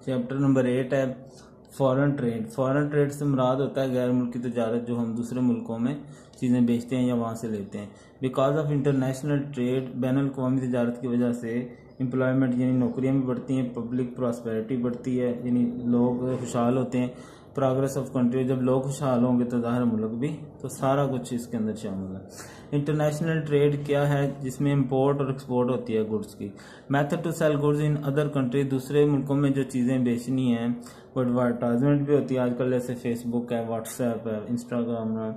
Chapter number 8 है foreign trade. Foreign trade से मुराद होता है गैर मुल्की तजारत, जो हम दूसरे मुल्कों में चीज़ें बेचते हैं या वहाँ से लेते हैं। बिकॉज ऑफ इंटरनेशनल ट्रेड, बैनुल-अक़वामी तजारत की वजह से एम्प्लॉयमेंट यानी नौकरियाँ भी बढ़ती हैं, पब्लिक प्रॉस्पेरिटी बढ़ती है यानी लोग खुशहाल होते हैं। प्रोग्रेस ऑफ कंट्री, जब लोग खुशहाल होंगे तो ज़ाहिर मुल्क भी, तो सारा कुछ इसके अंदर शामिल है। इंटरनेशनल ट्रेड क्या है, जिसमें इंपोर्ट और एक्सपोर्ट होती है गुड्स की। Method to sell goods in other country, दूसरे मुल्कों में जो चीज़ें बेचनी हैं वो एडवर्टाइजमेंट भी होती है आजकल, जैसे फेसबुक है, व्हाट्सएप है, इंस्टाग्राम है,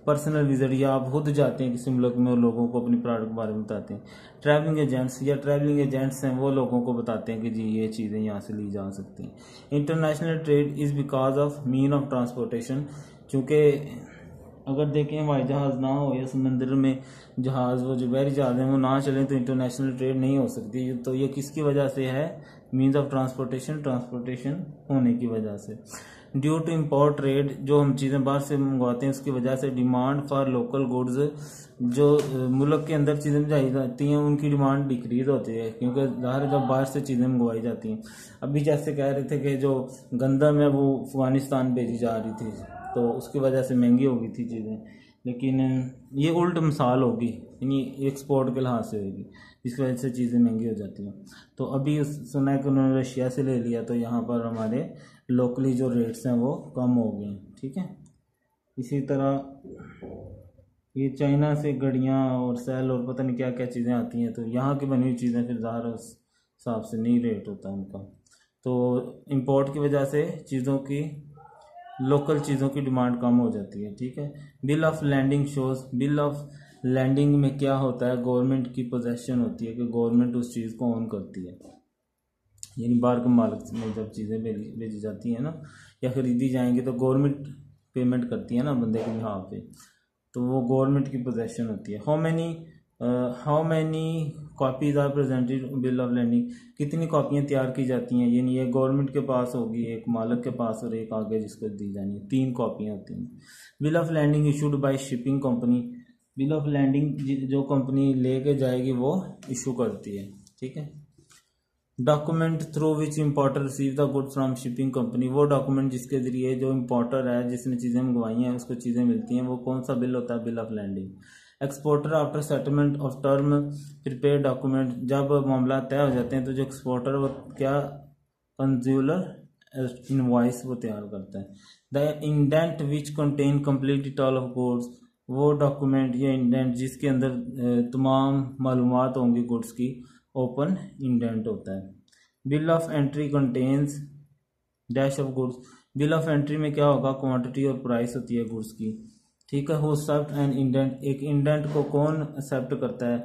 पर्सनल विजिट, या आप खुद जाते हैं किसी मुल्क में और लोगों को अपनी प्रोडक्ट के बारे में बताते हैं। ट्रैवलिंग एजेंट्स, या ट्रैवलिंग एजेंट्स हैं वो लोगों को बताते हैं कि जी ये चीज़ें यहाँ से ली जा सकती हैं। International trade is because of mean of transportation, चूँकि अगर देखें हवाई जहाज़ ना हो या समंदर में जहाज़, वो जो बहरी जहाज़ हैं वो ना चलें तो इंटरनेशनल ट्रेड नहीं हो सकती। तो ये किसकी वजह से है, मीन्स ऑफ ट्रांसपोर्टेशन होने की वजह से। ड्यू टू इम्पोर्ट ट्रेड, जो हम चीज़ें बाहर से मंगवाते हैं उसकी वजह से डिमांड फॉर लोकल गुड्स, जो मुल्क के अंदर चीज़ें भेजी जाती हैं उनकी डिमांड डिक्रीज होती है, क्योंकि ज़ाहिर जब बाहर से चीज़ें मंगवाई जाती हैं। अभी जैसे कह रहे थे कि जो गंदम है वो अफगानिस्तान भेजी जा रही थी तो उसकी वजह से महंगी हो गई थी चीज़ें, लेकिन ये उल्ट मिसाल होगी, यानी एक्सपोर्ट के लिहाज से होगी, जिसकी वजह से चीज़ें महंगी हो जाती हैं। तो अभी सुना है कि उन्होंने रशिया से ले लिया तो यहाँ पर हमारे लोकली जो रेट्स हैं वो कम हो गए हैं, ठीक है। इसी तरह ये चाइना से घड़ियाँ और सेल और पता नहीं क्या क्या चीज़ें आती हैं, तो यहाँ की बनी हुई चीज़ें फिर ज़ाहिर उस हिसाब से नहीं रेट होता उनका। तो इम्पोर्ट की वजह से चीज़ों की, लोकल चीज़ों की डिमांड कम हो जाती है, ठीक है। Bill of landing shows, bill of landing में क्या होता है, गवर्नमेंट की पोजेशन होती है कि गवर्नमेंट उस चीज़ को ओन करती है, यानी बाहर के मालिक में जब चीज़ें भेजी जाती हैं ना या खरीदी जाएंगी तो गवर्नमेंट पेमेंट करती है ना बंदे के बिहाफ पे, तो वो गवर्नमेंट की पोजेशन होती है। How many copies are presented bill of landing, कितनी कॉपियाँ तैयार की जाती हैं, यानी ये गवर्नमेंट के पास होगी, एक मालिक के पास और एक आगे जिसको दी जानी है, 3 कॉपियाँ होती हैं। Bill of landing issued by shipping company, bill of landing जो कंपनी लेके जाएगी वो इशू करती है, ठीक है। Document through which importer receive the goods from shipping company, वो डॉक्यूमेंट जिसके जरिए जो इम्पोर्टर है जिसने चीज़ें मंगवाई हैं उसको चीज़ें मिलती हैं, वो कौन सा बिल होता है, bill of landing. Exporter after settlement of term prepare document, जब मामला तय हो जाते हैं तो जो एक्सपोर्टर वो क्या, कंज्यूलर इनवॉइस वो तैयार करता है। The indent which contain complete detail of goods, वो डॉक्यूमेंट या इंडेंट जिसके अंदर तमाम मालूमात होंगी गुड्स की, ओपन इंडेंट होता है। Bill of entry contains dash of goods, bill of entry में क्या होगा, क्वांटिटी और प्राइस होती है गुड्स की, ठीक है। हु एक्सेप्ट एन इंडेंट, एक इंडेंट को कौन एक्सेप्ट करता है,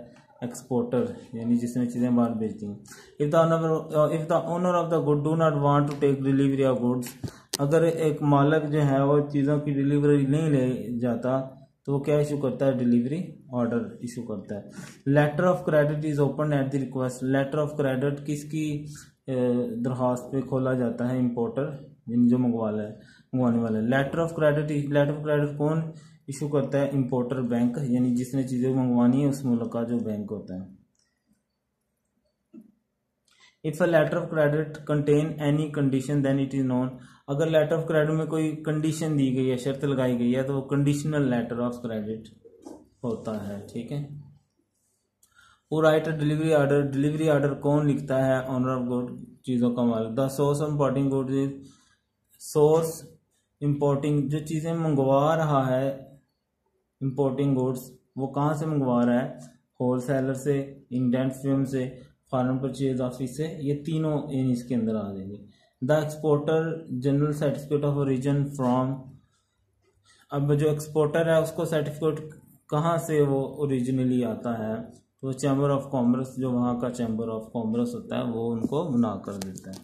एक्सपोर्टर, यानी जिसने चीज़ें बाहर भेजती हैं। If the owner of the good do not want to take delivery of goods, अगर एक मालिक जो है वो चीज़ों की डिलीवरी नहीं ले जाता तो वो क्या इशू करता है, डिलीवरी ऑर्डर इशू करता है। Letter of credit is open at the request, letter of credit किसकी दरख्वास्त पे खोला जाता है, इंपोर्टर जो मंगवाने वाला है। लेटर ऑफ क्रेडिट कौन इशू करता है, इंपोर्टर बैंक, यानी जिसने चीज़ें मंगवानी है उस मुल्क का जो बैंक होता है। If a letter of credit contain any condition then it is known, अगर लेटर ऑफ क्रेडिट में कोई कंडीशन दी गई है, शर्त लगाई गई है, तो वो कंडीशनल लेटर ऑफ क्रेडिट होता है, ठीक है। वो right delivery order, delivery order कौन लिखता है, ऑनर ऑफ गुड, चीज़ों का मालिक। The source of importing good is, source importing, जो चीज़ें मंगवा रहा है इम्पोर्टिंग गुड्स वो कहाँ से मंगवा रहा है, होल सेलर से, इंडेंट फर्म से, फॉरेन परचेज ऑफिस से, ये तीनों इन इसके अंदर आ जाएंगे। The exporter general certificate of origin from, अब जो एक्सपोर्टर है उसको सर्टिफिकेट कहाँ से वो ओरिजिनली आता है, तो चैम्बर ऑफ कॉमर्स, जो वहाँ का चैम्बर ऑफ कॉमर्स होता है वो उनको बना कर देता है।